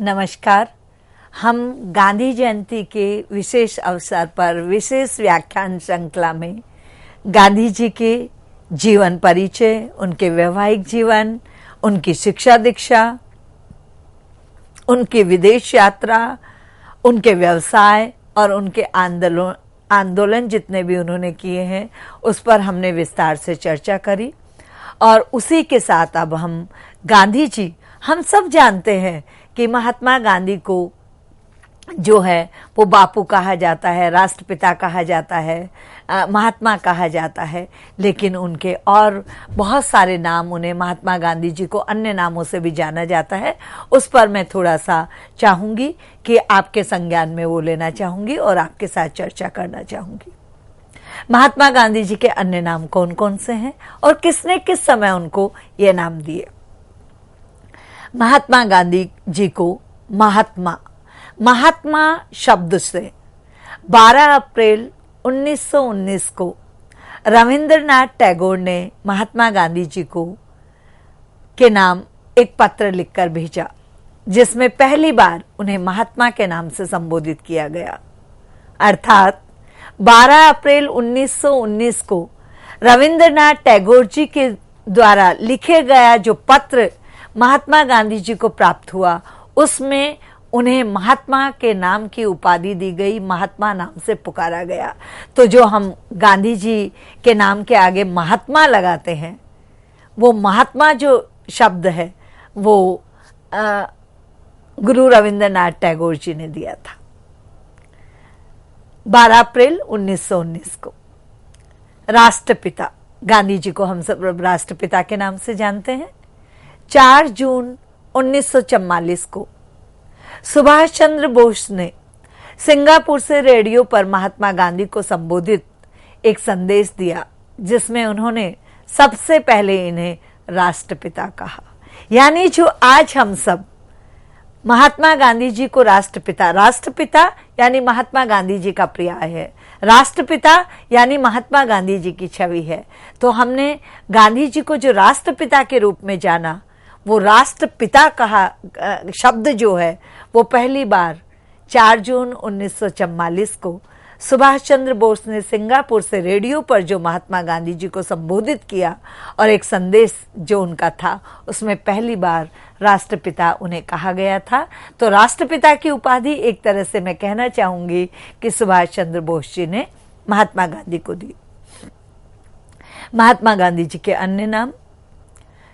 नमस्कार। हम गांधी जयंती के विशेष अवसर पर विशेष व्याख्यान श्रृंखला में गांधी जी के जीवन परिचय, उनके वैवाहिक जीवन, उनकी शिक्षा दीक्षा, उनकी विदेश यात्रा, उनके व्यवसाय और उनके आंदोलन जितने भी उन्होंने किए हैं उस पर हमने विस्तार से चर्चा करी। और उसी के साथ अब हम गांधी जी, हम सब जानते हैं कि महात्मा गांधी को जो है वो बापू कहा जाता है, राष्ट्रपिता कहा जाता है, महात्मा कहा जाता है, लेकिन उनके और बहुत सारे नाम, उन्हें महात्मा गांधी जी को अन्य नामों से भी जाना जाता है। उस पर मैं थोड़ा सा चाहूँगी कि आपके संज्ञान में वो लेना चाहूँगी और आपके साथ चर्चा करना चाहूँगी। महात्मा गांधी जी के अन्य नाम कौन कौन से हैं और किसने किस समय उनको ये नाम दिए। महात्मा गांधी जी को महात्मा शब्द से 12 अप्रैल 1919 को रविंद्रनाथ टैगोर ने महात्मा गांधी जी को के नाम एक पत्र लिखकर भेजा, जिसमें पहली बार उन्हें महात्मा के नाम से संबोधित किया गया। अर्थात 12 अप्रैल 1919 को रविंद्रनाथ टैगोर जी के द्वारा लिखे गया जो पत्र महात्मा गांधी जी को प्राप्त हुआ, उसमें उन्हें महात्मा के नाम की उपाधि दी गई, महात्मा नाम से पुकारा गया। तो जो हम गांधी जी के नाम के आगे महात्मा लगाते हैं, वो महात्मा जो शब्द है वो गुरु रविंद्रनाथ टैगोर जी ने दिया था 12 अप्रैल 1919 को। राष्ट्रपिता गांधी जी को हम सब राष्ट्रपिता के नाम से जानते हैं। 4 जून 1944 को सुभाष चंद्र बोस ने सिंगापुर से रेडियो पर महात्मा गांधी को संबोधित एक संदेश दिया, जिसमें उन्होंने सबसे पहले इन्हें राष्ट्रपिता कहा। यानी जो आज हम सब महात्मा गांधी जी को राष्ट्रपिता यानी महात्मा गांधी जी का पर्याय है, राष्ट्रपिता यानी महात्मा गांधी जी की छवि है। तो हमने गांधी जी को जो राष्ट्रपिता के रूप में जाना, वो राष्ट्रपिता कहा शब्द जो है वो पहली बार 4 जून 1944 को सुभाष चंद्र बोस ने सिंगापुर से रेडियो पर जो महात्मा गांधी जी को संबोधित किया और एक संदेश जो उनका था, उसमें पहली बार राष्ट्रपिता उन्हें कहा गया था। तो राष्ट्रपिता की उपाधि एक तरह से मैं कहना चाहूंगी कि सुभाष चंद्र बोस जी ने महात्मा गांधी को दी। महात्मा गांधी जी के अन्य नाम,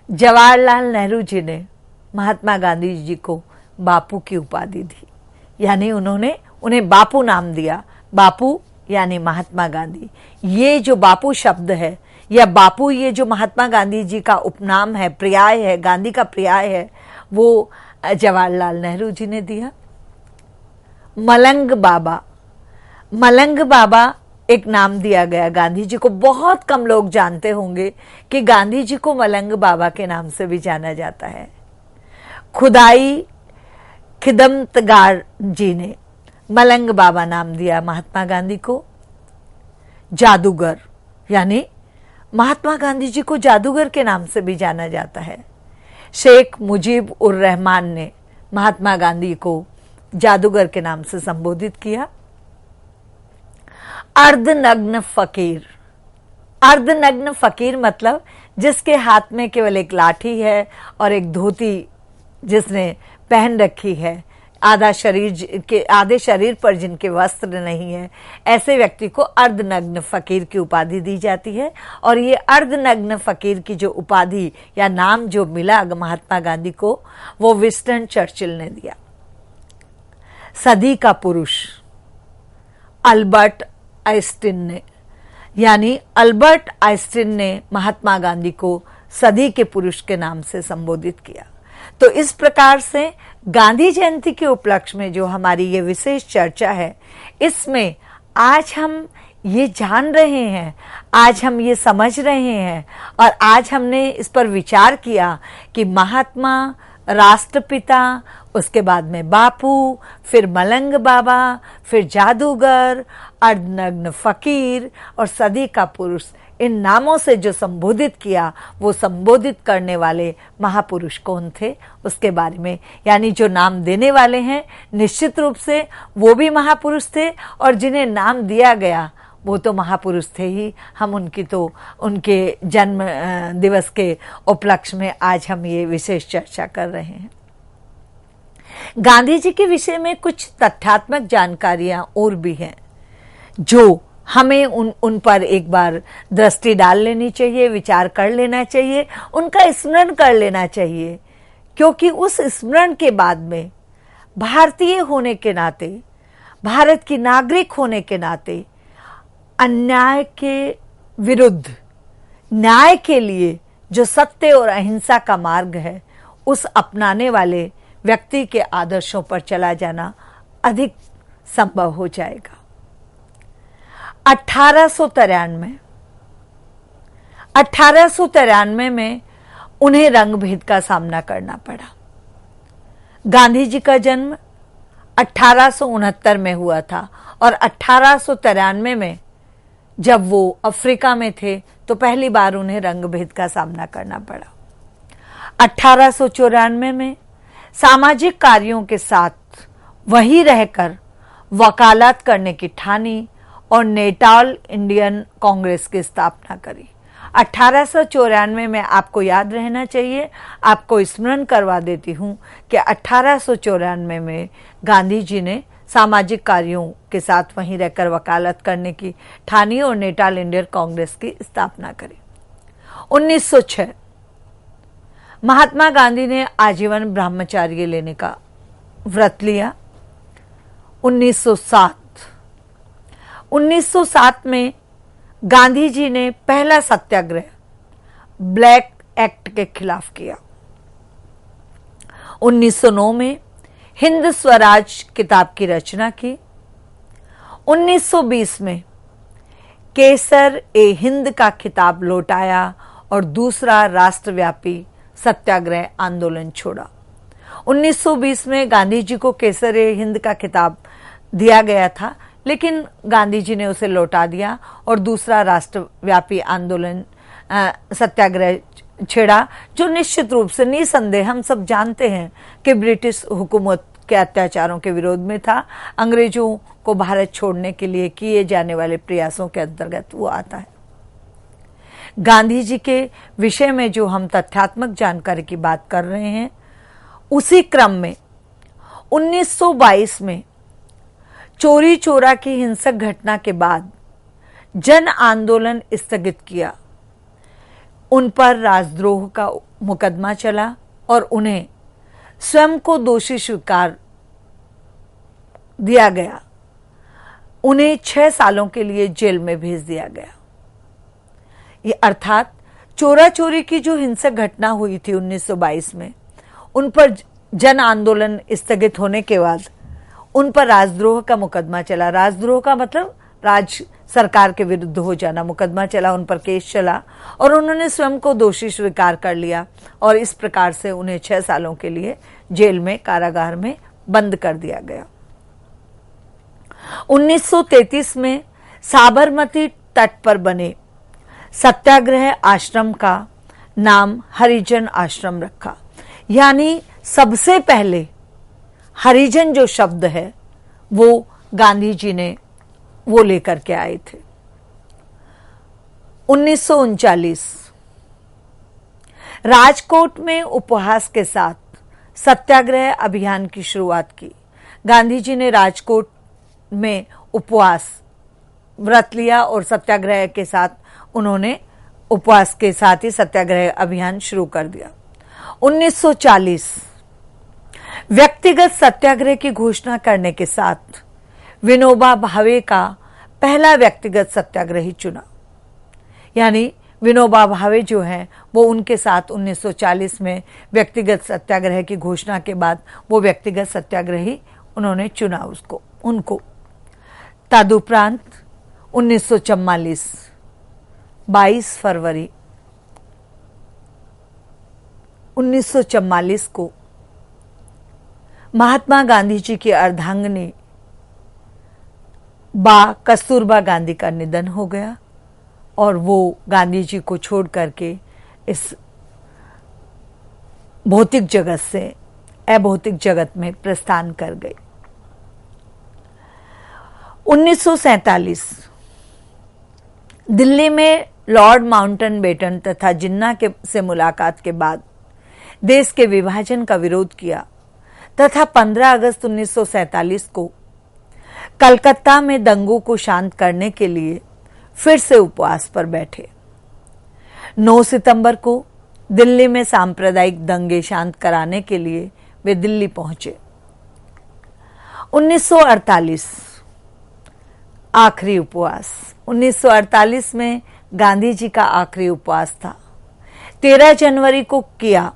जवाहरलाल नेहरू जी ने महात्मा गांधी जी को बापू की उपाधि दी, यानी उन्होंने उन्हें बापू नाम दिया। बापू यानी महात्मा गांधी। ये जो बापू शब्द है या बापू, ये जो महात्मा गांधी जी का उपनाम है, पर्याय है, गांधी का पर्याय है, वो जवाहरलाल नेहरू जी ने दिया। मलंग बाबा एक नाम दिया गया गांधी जी को। बहुत कम लोग जानते होंगे कि गांधी जी को मलंग बाबा के नाम से भी जाना जाता है। खुदाई खिदमतगार जी ने मलंग बाबा नाम दिया महात्मा गांधी को। जादूगर, यानी महात्मा गांधी जी को जादूगर के नाम से भी जाना जाता है। शेख मुजीब उर रहमान ने महात्मा गांधी को जादूगर के नाम से संबोधित किया। अर्धनग्न फकीर मतलब जिसके हाथ में केवल एक लाठी है और एक धोती जिसने पहन रखी है, आधे शरीर पर जिनके वस्त्र नहीं है, ऐसे व्यक्ति को अर्धनग्न फकीर की उपाधि दी जाती है। और ये अर्धनग्न फकीर की जो उपाधि या नाम जो मिला महात्मा गांधी को, वो विंस्टन चर्चिल ने दिया। सदी का पुरुष अल्बर्ट आइंस्टीन ने महात्मा गांधी को सदी के पुरुष के नाम से संबोधित किया। तो इस प्रकार से गांधी जयंती के उपलक्ष्य में जो हमारी ये विशेष चर्चा है, इसमें आज हम ये जान रहे हैं, आज हम ये समझ रहे हैं और आज हमने इस पर विचार किया कि महात्मा, राष्ट्रपिता, उसके बाद में बापू, फिर मलंग बाबा, फिर जादूगर, अर्धनग्न फकीर और सदी का पुरुष, इन नामों से जो संबोधित किया, वो संबोधित करने वाले महापुरुष कौन थे उसके बारे में, यानी जो नाम देने वाले हैं निश्चित रूप से वो भी महापुरुष थे, और जिन्हें नाम दिया गया वो तो महापुरुष थे ही। हम उनके जन्म दिवस के उपलक्ष्य में आज हम ये विशेष चर्चा कर रहे हैं। गांधी जी के विषय में कुछ तथ्यात्मक जानकारियां और भी हैं जो हमें उन पर एक बार दृष्टि डाल लेनी चाहिए, विचार कर लेना चाहिए, उनका स्मरण कर लेना चाहिए, क्योंकि उस स्मरण के बाद में भारतीय होने के नाते, भारत की नागरिक होने के नाते अन्याय के विरुद्ध न्याय के लिए जो सत्य और अहिंसा का मार्ग है, उस अपनाने वाले व्यक्ति के आदर्शों पर चला जाना अधिक संभव हो जाएगा। 1893 में उन्हें रंगभेद का सामना करना पड़ा। गांधी जी का जन्म 1869 में हुआ था और 1893 में जब वो अफ्रीका में थे तो पहली बार उन्हें रंगभेद का सामना करना पड़ा। 1894 में सामाजिक कार्यों के साथ वहीं रहकर वकालत करने की ठानी और नेटाल इंडियन कांग्रेस की स्थापना करी। 1894 में आपको याद रहना चाहिए, आपको स्मरण करवा देती हूं कि 1894 में गांधी जी ने सामाजिक कार्यों के साथ वहीं रहकर वकालत करने की ठानी और नेटाल इंडियन कांग्रेस की स्थापना करी। 1906 महात्मा गांधी ने आजीवन ब्रह्मचर्य लेने का व्रत लिया। 1907 में गांधी जी ने पहला सत्याग्रह ब्लैक एक्ट के खिलाफ किया। 1909 में हिंद स्वराज किताब की रचना की। 1920 में केसर ए हिंद का खिताब लौटाया और दूसरा राष्ट्रव्यापी सत्याग्रह आंदोलन छोड़ा। 1920 में गांधी जी को केसर ए हिंद का खिताब दिया गया था, लेकिन गांधी जी ने उसे लौटा दिया और दूसरा राष्ट्रव्यापी आंदोलन सत्याग्रह छेड़ा, जो निश्चित रूप से निसंदेह हम सब जानते हैं कि ब्रिटिश हुकूमत के अत्याचारों के विरोध में था। अंग्रेजों को भारत छोड़ने के लिए किए जाने वाले प्रयासों के अंतर्गत वो आता है। गांधी जी के विषय में जो हम तथ्यात्मक जानकारी की बात कर रहे हैं, उसी क्रम में 1922 में चोरी चोरा की हिंसक घटना के बाद जन आंदोलन स्थगित किया। उन पर राजद्रोह का मुकदमा चला और उन्हें स्वयं को दोषी स्वीकार दिया गया। उन्हें 6 सालों के लिए जेल में भेज दिया गया। ये अर्थात चोरा चोरी की जो हिंसक घटना हुई थी 1922 में, उन पर जन आंदोलन स्थगित होने के बाद उन पर राजद्रोह का मुकदमा चला। राजद्रोह का मतलब राज सरकार के विरुद्ध हो जाना। मुकदमा चला, उन पर केस चला और उन्होंने स्वयं को दोषी स्वीकार कर लिया और इस प्रकार से उन्हें 6 सालों के लिए जेल में, कारागार में बंद कर दिया गया। 1933 में साबरमती तट पर बने सत्याग्रह आश्रम का नाम हरिजन आश्रम रखा। यानी सबसे पहले हरिजन जो शब्द है वो गांधी जी ने वो लेकर के आए थे। 1939 राजकोट में उपहास के साथ सत्याग्रह अभियान की शुरुआत की। गांधी जी ने राजकोट में उपवास व्रत लिया और सत्याग्रह के साथ उन्होंने उपवास के साथ ही सत्याग्रह अभियान शुरू कर दिया। 1940 व्यक्तिगत सत्याग्रह की घोषणा करने के साथ विनोबा भावे का पहला व्यक्तिगत सत्याग्रही चुना। यानी विनोबा भावे जो हैं वो उनके साथ 1940 में व्यक्तिगत सत्याग्रह की घोषणा के बाद वो व्यक्तिगत सत्याग्रही उन्होंने चुना उनको। तदुपरांत 1944 22 फरवरी 1944 को महात्मा गांधी जी की अर्धांगिनी बा कस्तूरबा गांधी का निधन हो गया और वो गांधी जी को छोड़ करके इस भौतिक जगत से अभौतिक जगत में प्रस्थान कर गई। 1947 दिल्ली में लॉर्ड माउंटबेटन तथा जिन्ना से मुलाकात के बाद देश के विभाजन का विरोध किया तथा 15 अगस्त 1947 को कलकत्ता में दंगों को शांत करने के लिए फिर से उपवास पर बैठे। 9 सितंबर को दिल्ली में सांप्रदायिक दंगे शांत कराने के लिए वे दिल्ली पहुंचे। 1948 आखिरी उपवास। 1948 में गांधी जी का आखिरी उपवास था। 13 जनवरी को किया,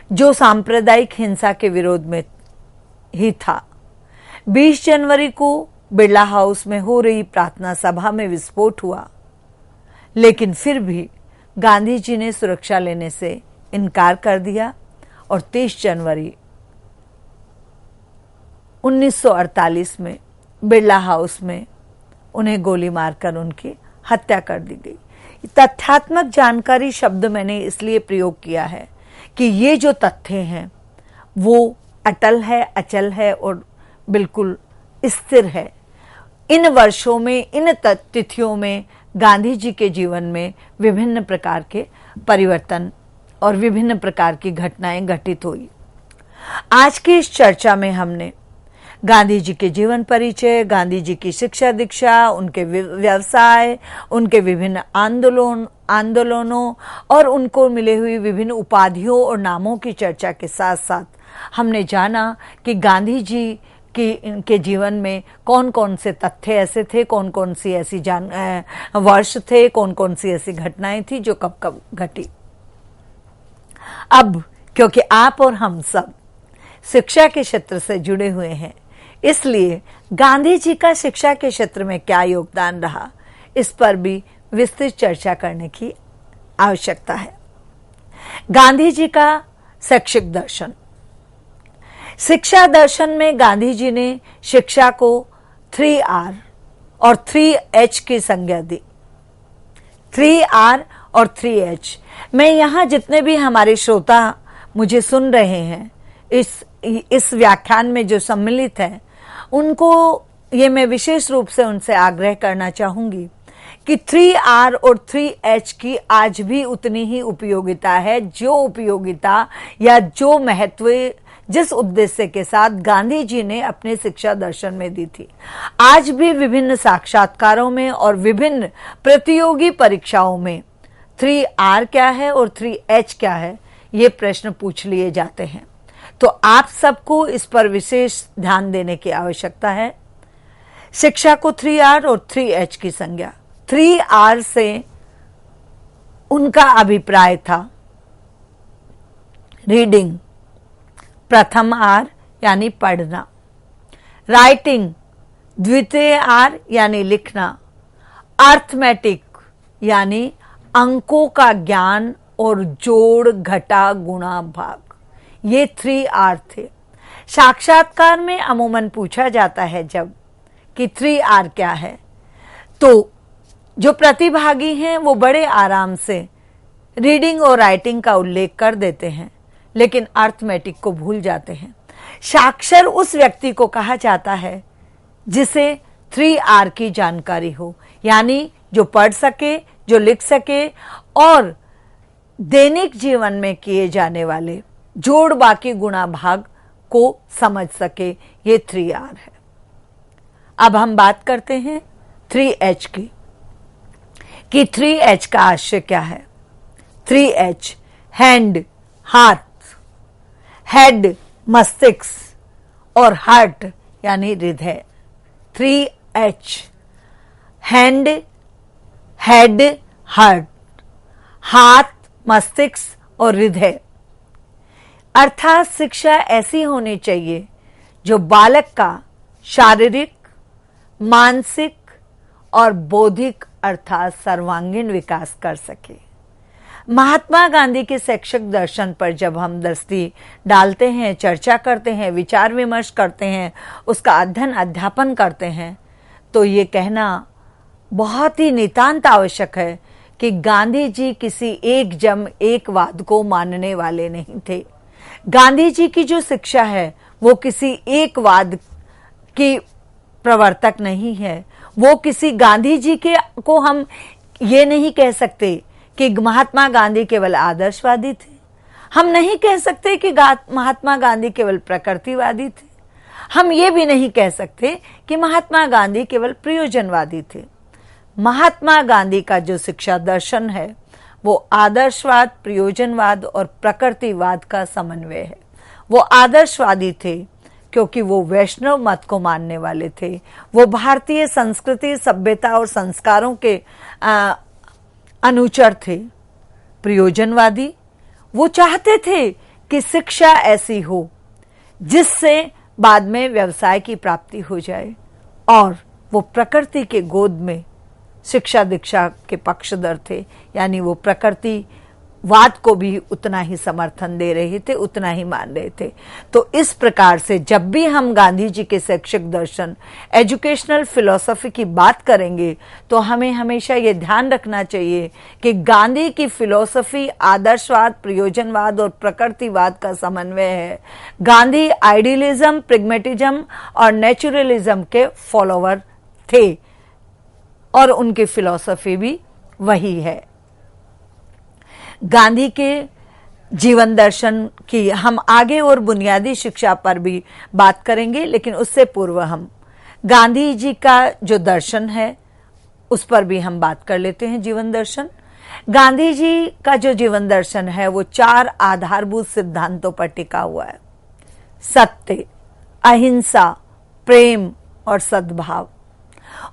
जो सांप्रदायिक हिंसा के विरोध में ही था। 20 जनवरी को बिरला हाउस में हो रही प्रार्थना सभा में विस्फोट हुआ, लेकिन फिर भी गांधी जी ने सुरक्षा लेने से इनकार कर दिया और 23 जनवरी 1948 में बिरला हाउस में उन्हें गोली मारकर उनकी हत्या कर दी गई। तथ्यात्मक जानकारी शब्द मैंने इसलिए प्रयोग किया है कि ये जो तथ्य हैं वो अटल है, अचल है और बिल्कुल स्थिर है। इन वर्षों में, इन तिथियों में गांधी जी के जीवन में विभिन्न प्रकार के परिवर्तन और विभिन्न प्रकार की घटनाएं घटित हुई। आज की इस चर्चा में हमने गांधी जी के जीवन परिचय, गांधी जी की शिक्षा दीक्षा, उनके व्यवसाय, उनके विभिन्न आंदोलनों और उनको मिले हुई विभिन्न उपाधियों और नामों की चर्चा के साथ साथ हमने जाना कि गांधी जी के जीवन में कौन कौन से तथ्य ऐसे थे, कौन कौन सी ऐसी वर्ष थे, कौन कौन सी ऐसी घटनाएं थी जो कब कब घटी। अब क्योंकि आप और हम सब शिक्षा के क्षेत्र से जुड़े हुए हैं, इसलिए गांधी जी का शिक्षा के क्षेत्र में क्या योगदान रहा, इस पर भी विस्तृत चर्चा करने की आवश्यकता है। गांधी जी का शैक्षिक दर्शन। शिक्षा दर्शन में गांधी जी ने शिक्षा को 3R और 3H की संज्ञा दी। 3R और 3H। मैं यहाँ जितने भी हमारे श्रोता मुझे सुन रहे हैं इस व्याख्यान में जो सम्मिलित हैं, उनको ये मैं विशेष रूप से उनसे आग्रह करना चाहूंगी कि 3R और 3H की आज भी उतनी ही उपयोगिता है जो उपयोगिता या जो महत्व जिस उद्देश्य के साथ गांधी जी ने अपने शिक्षा दर्शन में दी थी। आज भी विभिन्न साक्षात्कारों में और विभिन्न प्रतियोगी परीक्षाओं में 3R क्या है और 3H क्या है, ये प्रश्न पूछ लिए जाते हैं। तो आप सबको इस पर विशेष ध्यान देने की आवश्यकता है। शिक्षा को 3R और 3H की संज्ञा। 3R से उनका अभिप्राय था रीडिंग, प्रथम R यानी पढ़ना, राइटिंग द्वितीय R यानी लिखना, अर्थमेटिक यानी अंकों का ज्ञान और जोड़ घटा गुणा भाग, ये 3R थे। साक्षात्कार में अमूमन पूछा जाता है जब कि 3R क्या है, तो जो प्रतिभागी हैं वो बड़े आराम से रीडिंग और राइटिंग का उल्लेख कर देते हैं, लेकिन अर्थमेटिक को भूल जाते हैं। साक्षर उस व्यक्ति को कहा जाता है जिसे 3R की जानकारी हो, यानी जो पढ़ सके, जो लिख सके और दैनिक जीवन में किए जाने वाले जोड़ बाकी गुणा भाग को समझ सके, ये 3R है। अब हम बात करते हैं 3H की, कि 3H का आशय क्या है। 3H हैंड हाथ, हेड मस्तिष्क और हार्ट यानी हृदय। 3H हैंड, हेड, हार्ट, हाथ, मस्तिष्क और हृदय। अर्थात शिक्षा ऐसी होनी चाहिए जो बालक का शारीरिक, मानसिक और बौद्धिक अर्थात सर्वांगीण विकास कर सके। महात्मा गांधी के शैक्षिक दर्शन पर जब हम दृष्टि डालते हैं, चर्चा करते हैं, विचार विमर्श करते हैं, उसका अध्ययन अध्यापन करते हैं, तो ये कहना बहुत ही नितांत आवश्यक है कि गांधी जी किसी एक जम एक वाद को मानने वाले नहीं थे। गांधी जी की जो शिक्षा है वो किसी एक वाद की प्रवर्तक नहीं है। वो किसी गांधी जी के को हम ये नहीं कह सकते कि महात्मा गांधी केवल आदर्शवादी थे। हम नहीं कह सकते कि महात्मा गांधी केवल प्रकृतिवादी थे। हम ये भी नहीं कह सकते कि महात्मा गांधी केवल प्रयोजनवादी थे। महात्मा गांधी का जो शिक्षा दर्शन है वो आदर्शवाद, प्रयोजनवाद और प्रकृतिवाद का समन्वय है। वो आदर्शवादी थे क्योंकि वो वैष्णव मत को मानने वाले थे। वो भारतीय संस्कृति, सभ्यता और संस्कारों के अनुचर थे। प्रयोजनवादी, वो चाहते थे कि शिक्षा ऐसी हो जिससे बाद में व्यवसाय की प्राप्ति हो जाए, और वो प्रकृति के गोद में शिक्षा दीक्षा के पक्षधर थे, यानी वो प्रकृतिवाद को भी उतना ही समर्थन दे रहे थे, उतना ही मान रहे थे। तो इस प्रकार से जब भी हम गांधी जी के शैक्षिक दर्शन, एजुकेशनल फिलॉसफी की बात करेंगे तो हमें हमेशा ये ध्यान रखना चाहिए कि गांधी की फिलॉसफी आदर्शवाद, प्रयोजनवाद और प्रकृतिवाद का समन्वय है। गांधी आइडियलिज्म, प्रेगमेटिज्म और नेचुरलिज्म के फॉलोवर थे और उनकी फिलॉसफी भी वही है। गांधी के जीवन दर्शन की हम आगे और बुनियादी शिक्षा पर भी बात करेंगे, लेकिन उससे पूर्व हम गांधी जी का जो दर्शन है उस पर भी हम बात कर लेते हैं। जीवन दर्शन, गांधी जी का जो जीवन दर्शन है वो 4 आधारभूत सिद्धांतों पर टिका हुआ है: सत्य, अहिंसा, प्रेम और सद्भाव।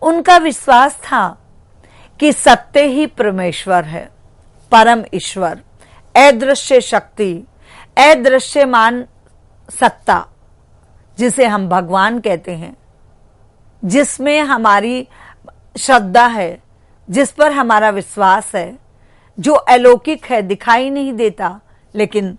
उनका विश्वास था कि सत्य ही परमेश्वर है, परम ईश्वर, अदृश्य शक्ति, अदृश्यमान सत्ता जिसे हम भगवान कहते हैं, जिसमें हमारी श्रद्धा है, जिस पर हमारा विश्वास है, जो अलौकिक है, दिखाई नहीं देता, लेकिन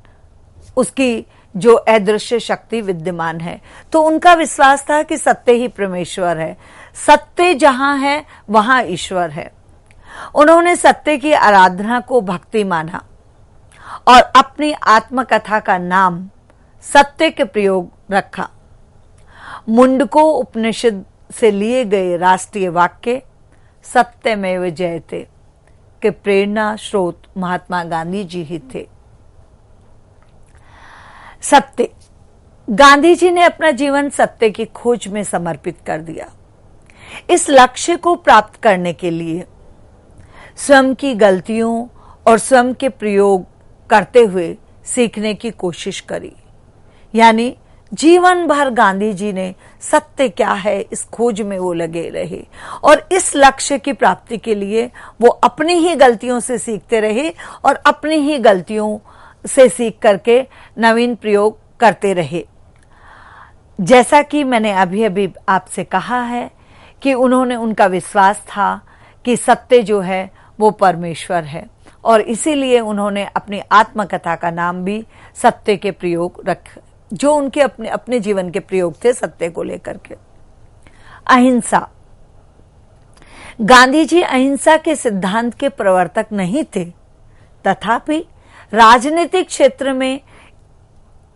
उसकी जो अदृश्य शक्ति विद्यमान है। तो उनका विश्वास था कि सत्य ही परमेश्वर है, सत्य जहां है वहां ईश्वर है। उन्होंने सत्य की आराधना को भक्ति माना और अपनी आत्मकथा का नाम सत्य के प्रयोग रखा। मुंडको उपनिषद से लिए गए राष्ट्रीय वाक्य सत्यमेव जयते के प्रेरणा स्रोत महात्मा गांधी जी ही थे। सत्य, गांधी जी ने अपना जीवन सत्य की खोज में समर्पित कर दिया। इस लक्ष्य को प्राप्त करने के लिए स्वयं की गलतियों और स्वयं के प्रयोग करते हुए सीखने की कोशिश करी। यानी जीवन भर गांधी जी ने सत्य क्या है इस खोज में वो लगे रहे, और इस लक्ष्य की प्राप्ति के लिए वो अपनी ही गलतियों से सीखते रहे और अपनी ही गलतियों से सीख करके नवीन प्रयोग करते रहे। जैसा कि मैंने अभी अभी आपसे कहा है कि उनका विश्वास था कि सत्य जो है वो परमेश्वर है, और इसीलिए उन्होंने अपनी आत्मकथा का नाम भी सत्य के प्रयोग रखा, जो उनके अपने जीवन के प्रयोग थे सत्य को लेकर के। अहिंसा, गांधी जी अहिंसा के सिद्धांत के प्रवर्तक नहीं थे, तथापि राजनीतिक क्षेत्र में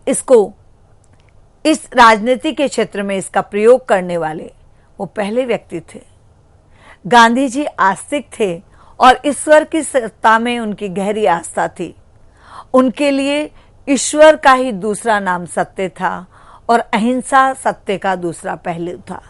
इस राजनीति के क्षेत्र में इसका प्रयोग करने वाले वो पहले व्यक्ति थे। गांधी जी आस्तिक थे और ईश्वर की सत्ता में उनकी गहरी आस्था थी। उनके लिए ईश्वर का ही दूसरा नाम सत्य था और अहिंसा सत्य का दूसरा पहलू था।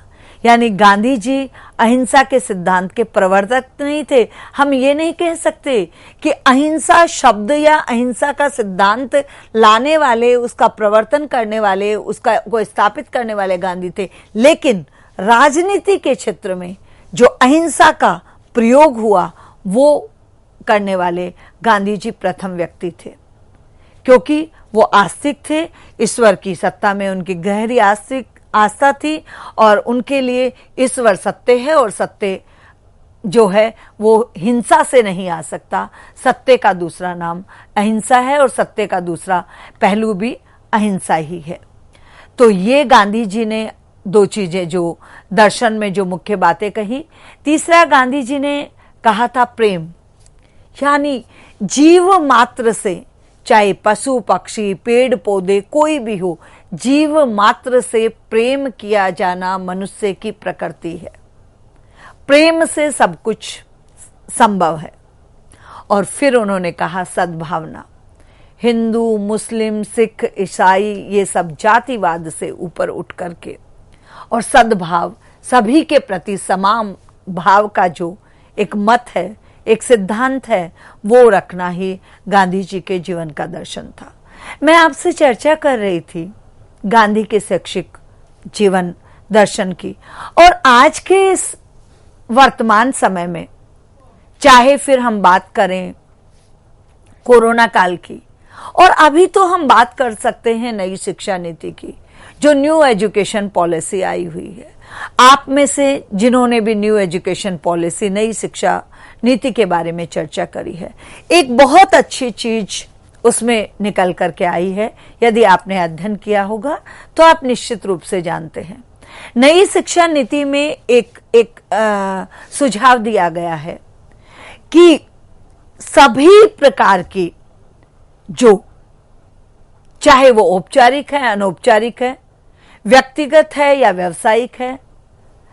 यानी गांधी जी अहिंसा के सिद्धांत के प्रवर्तक नहीं थे। हम ये नहीं कह सकते कि अहिंसा शब्द या अहिंसा का सिद्धांत लाने वाले, उसका प्रवर्तन करने वाले, उसका को स्थापित करने वाले गांधी थे, लेकिन राजनीति के क्षेत्र में जो अहिंसा का प्रयोग हुआ वो करने वाले गांधी जी प्रथम व्यक्ति थे, क्योंकि वो आस्तिक थे। ईश्वर की सत्ता में उनकी गहरी आस्था थी और उनके लिए ईश्वर सत्य है और सत्य जो है वो हिंसा से नहीं आ सकता। सत्य का दूसरा नाम अहिंसा है और सत्य का दूसरा पहलू भी अहिंसा ही है। तो ये गांधी जी ने दो चीजें जो दर्शन में जो मुख्य बातें कही। तीसरा, गांधी जी ने कहा था प्रेम, यानी जीव मात्र से, चाहे पशु पक्षी पेड़ पौधे कोई भी हो, जीव मात्र से प्रेम किया जाना मनुष्य की प्रकृति है। प्रेम से सब कुछ संभव है। और फिर उन्होंने कहा सद्भावना। हिंदू, मुस्लिम, सिख, ईसाई, ये सब जातिवाद से ऊपर उठ करके और सद्भाव, सभी के प्रति समान भाव का जो एक मत है, एक सिद्धांत है, वो रखना ही गांधी जी के जीवन का दर्शन था। मैं आपसे चर्चा कर रही थी गांधी के शैक्षिक जीवन दर्शन की, और आज के इस वर्तमान समय में, चाहे फिर हम बात करें कोरोना काल की, और अभी तो हम बात कर सकते हैं नई शिक्षा नीति की, जो न्यू एजुकेशन पॉलिसी आई हुई है। आप में से जिन्होंने भी न्यू एजुकेशन पॉलिसी, नई शिक्षा नीति के बारे में चर्चा करी है, एक बहुत अच्छी चीज उसमें निकल करके आई है। यदि आपने अध्ययन किया होगा तो आप निश्चित रूप से जानते हैं। नई शिक्षा नीति में एक सुझाव दिया गया है कि सभी प्रकार की, जो चाहे वो औपचारिक है, अनौपचारिक है, व्यक्तिगत है या व्यावसायिक है,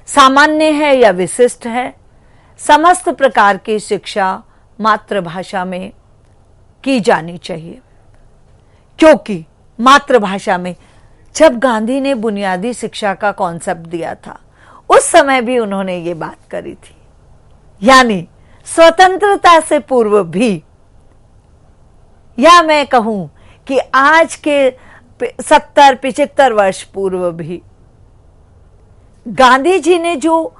सामान्य है या विशिष्ट है, समस्त प्रकार की शिक्षा मातृभाषा में की जानी चाहिए। क्योंकि मातृभाषा में, जब गांधी ने बुनियादी शिक्षा का कॉन्सेप्ट दिया था, उस समय भी उन्होंने ये बात करी थी, यानी स्वतंत्रता से पूर्व भी, या मैं कहूं कि आज के 70-75 वर्ष पूर्व भी, गांधी जी ने जो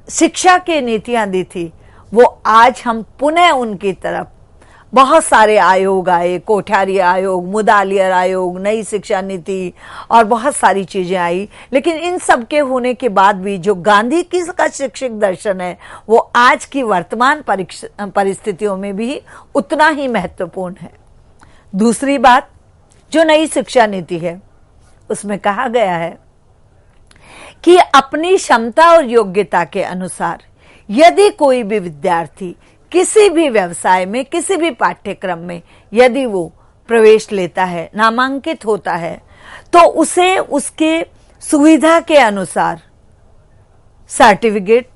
शिक्षा की नीतियां दी थी, वो आज हम पुनः उनकी तरफ, बहुत सारे आयोग आए, कोठारी आयोग, मुदालियर आयोग, नई शिक्षा नीति और बहुत सारी चीजें आई, लेकिन इन सब के होने के बाद भी जो गांधी की का शैक्षिक दर्शन है, वो आज की वर्तमान परिस्थितियों में भी उतना ही महत्वपूर्ण है। दूसरी बात, जो नई शिक्षा नीति है, उसमें कहा गया है कि अपनी क्षमता और योग्यता के अनुसार यदि कोई भी विद्यार्थी किसी भी व्यवसाय में, किसी भी पाठ्यक्रम में यदि वो प्रवेश लेता है, नामांकित होता है, तो उसे उसके सुविधा के अनुसार सर्टिफिकेट,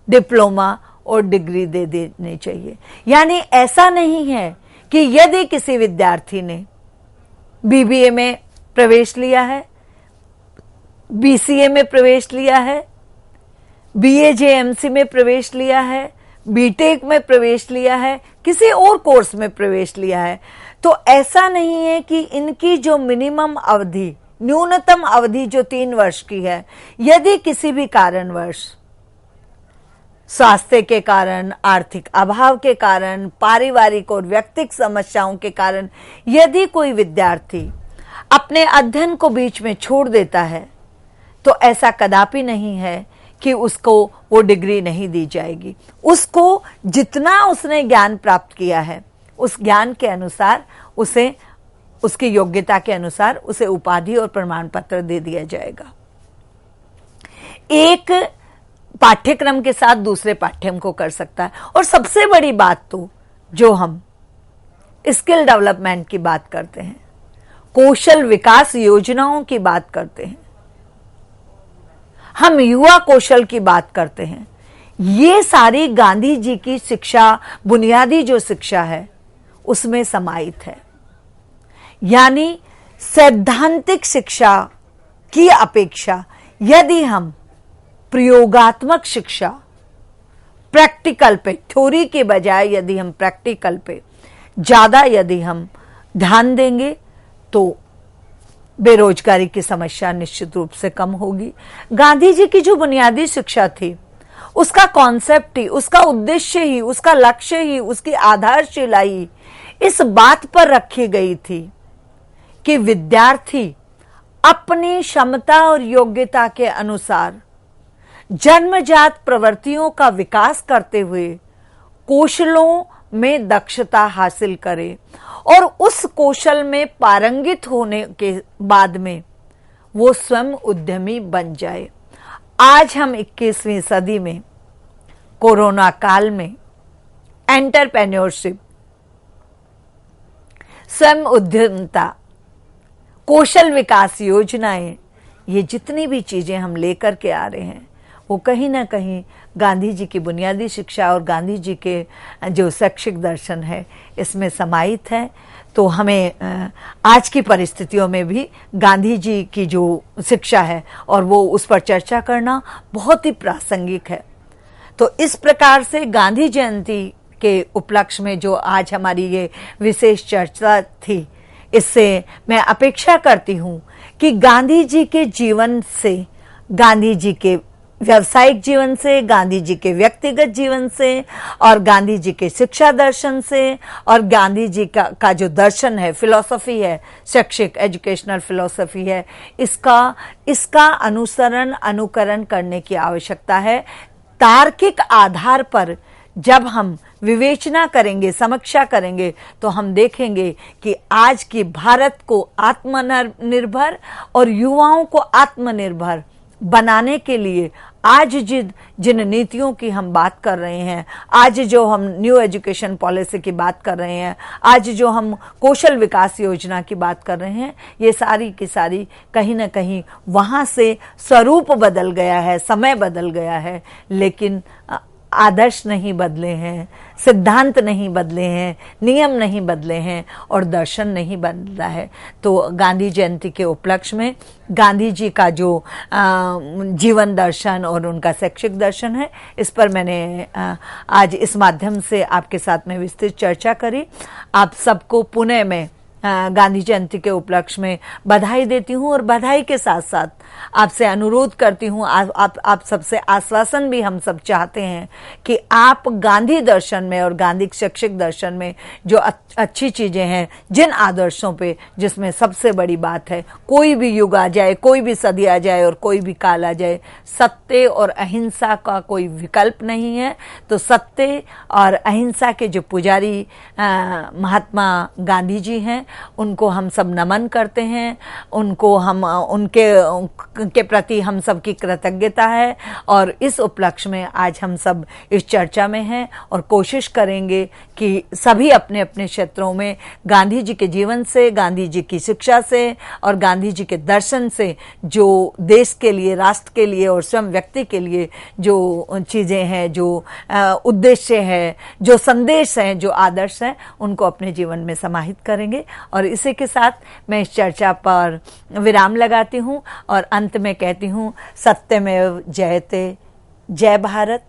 डिप्लोमा और डिग्री दे देनी चाहिए। यानी ऐसा नहीं है कि यदि किसी विद्यार्थी ने बीबीए में प्रवेश लिया है, बीसीए में प्रवेश लिया है, बीएजेएमसी में प्रवेश लिया है, बीटेक में प्रवेश लिया है, किसी और कोर्स में प्रवेश लिया है, तो ऐसा नहीं है कि इनकी जो मिनिमम अवधि, न्यूनतम अवधि जो 3 वर्ष की है, यदि किसी भी कारणवश, स्वास्थ्य के कारण, आर्थिक अभाव के कारण, पारिवारिक और व्यक्तिगत समस्याओं के कारण यदि कोई विद्यार्थी अपने अध्ययन को बीच में छोड़ देता है, तो ऐसा कदापि नहीं है कि उसको वो डिग्री नहीं दी जाएगी। उसको जितना उसने ज्ञान प्राप्त किया है, उस ज्ञान के अनुसार उसे, उसकी योग्यता के अनुसार उसे उपाधि और प्रमाण पत्र दे दिया जाएगा। एक पाठ्यक्रम के साथ दूसरे पाठ्यक्रम को कर सकता है। और सबसे बड़ी बात तो, जो हम स्किल डेवलपमेंट की बात करते हैं, कौशल विकास योजनाओं की बात करते हैं, हम युवा कौशल की बात करते हैं, ये सारी गांधी जी की शिक्षा, बुनियादी जो शिक्षा है, उसमें समाहित है। यानी सैद्धांतिक शिक्षा की अपेक्षा यदि हम प्रयोगात्मक शिक्षा, प्रैक्टिकल पे, थ्योरी के बजाय यदि हम प्रैक्टिकल पे ज्यादा यदि हम ध्यान देंगे, तो बेरोजगारी की समस्या निश्चित रूप से कम होगी। गांधी जी की जो बुनियादी शिक्षा थी, उसका कॉन्सेप्ट ही, उसका उद्देश्य ही, उसका लक्ष्य ही, उसकी आधारशिला ही इस बात पर रखी गई थी कि विद्यार्थी अपनी क्षमता और योग्यता के अनुसार जन्मजात प्रवृत्तियों का विकास करते हुए कौशलों में दक्षता हासिल करे, और उस कौशल में पारंगित होने के बाद में वो स्वयं उद्यमी बन जाए। आज हम 21वीं सदी में, कोरोना काल में, एंटरप्रेन्योरशिप, स्वयं उद्यमिता, कौशल विकास योजनाएं, ये जितनी भी चीजें हम लेकर के आ रहे हैं, वो कहीं ना कहीं गांधी जी की बुनियादी शिक्षा और गांधी जी के जो शैक्षिक दर्शन है इसमें समाहित है। तो हमें आज की परिस्थितियों में भी गांधी जी की जो शिक्षा है और वो उस पर चर्चा करना बहुत ही प्रासंगिक है। तो इस प्रकार से गांधी जयंती के उपलक्ष्य में जो आज हमारी ये विशेष चर्चा थी, इससे मैं अपेक्षा करती हूँ कि गांधी जी के जीवन से, गांधी जी के व्यावसायिक जीवन से, गांधी जी के व्यक्तिगत जीवन से और गांधी जी के शिक्षा दर्शन से और गांधी जी का जो दर्शन है, फिलॉसफी है, शैक्षिक एजुकेशनल फिलॉसफी है, इसका अनुकरण करने की आवश्यकता है। तार्किक आधार पर जब हम विवेचना करेंगे, समीक्षा करेंगे, तो हम देखेंगे कि आज की भारत को आत्मनिर्भर और युवाओं को आत्मनिर्भर बनाने के लिए आज जिन नीतियों की हम बात कर रहे हैं, आज जो हम न्यू एजुकेशन पॉलिसी की बात कर रहे हैं, आज जो हम कौशल विकास योजना की बात कर रहे हैं, ये सारी की सारी कहीं ना कहीं वहाँ से स्वरूप बदल गया है, समय बदल गया है, लेकिन आदर्श नहीं बदले हैं, सिद्धांत नहीं बदले हैं, नियम नहीं बदले हैं और दर्शन नहीं बदला है। तो गांधी जयंती के उपलक्ष्य में गांधी जी का जो जीवन दर्शन और उनका शैक्षिक दर्शन है, इस पर मैंने आज इस माध्यम से आपके साथ में विस्तृत चर्चा करी। आप सबको पुणे में गांधी जयंती के उपलक्ष्य में बधाई देती हूँ और बधाई के साथ साथ आपसे अनुरोध करती हूँ, आप सबसे आश्वासन भी हम सब चाहते हैं कि आप गांधी दर्शन में और गांधी शैक्षिक दर्शन में जो अच्छी चीजें हैं, जिन आदर्शों पे, जिसमें सबसे बड़ी बात है, कोई भी युग आ जाए, कोई भी सदी आ जाए और कोई भी काल आ जाए, सत्य और अहिंसा का कोई विकल्प नहीं है। तो सत्य और अहिंसा के जो पुजारी महात्मा गांधी जी हैं, उनको हम सब नमन करते हैं, उनको हम उनके प्रति हम सब की कृतज्ञता है। और इस उपलक्ष्य में आज हम सब इस चर्चा में हैं और कोशिश करेंगे कि सभी अपने अपने क्षेत्रों में गांधी जी के जीवन से, गांधी जी की शिक्षा से और गांधी जी के दर्शन से जो देश के लिए, राष्ट्र के लिए और स्वयं व्यक्ति के लिए जो चीजें हैं, जो उद्देश्य है, जो संदेश हैं, जो आदर्श हैं, उनको अपने जीवन में समाहित करेंगे। और इसी के साथ मैं इस चर्चा पर विराम लगाती हूँ और अंत में कहती हूँ, सत्यमेव जयते। जय भारत।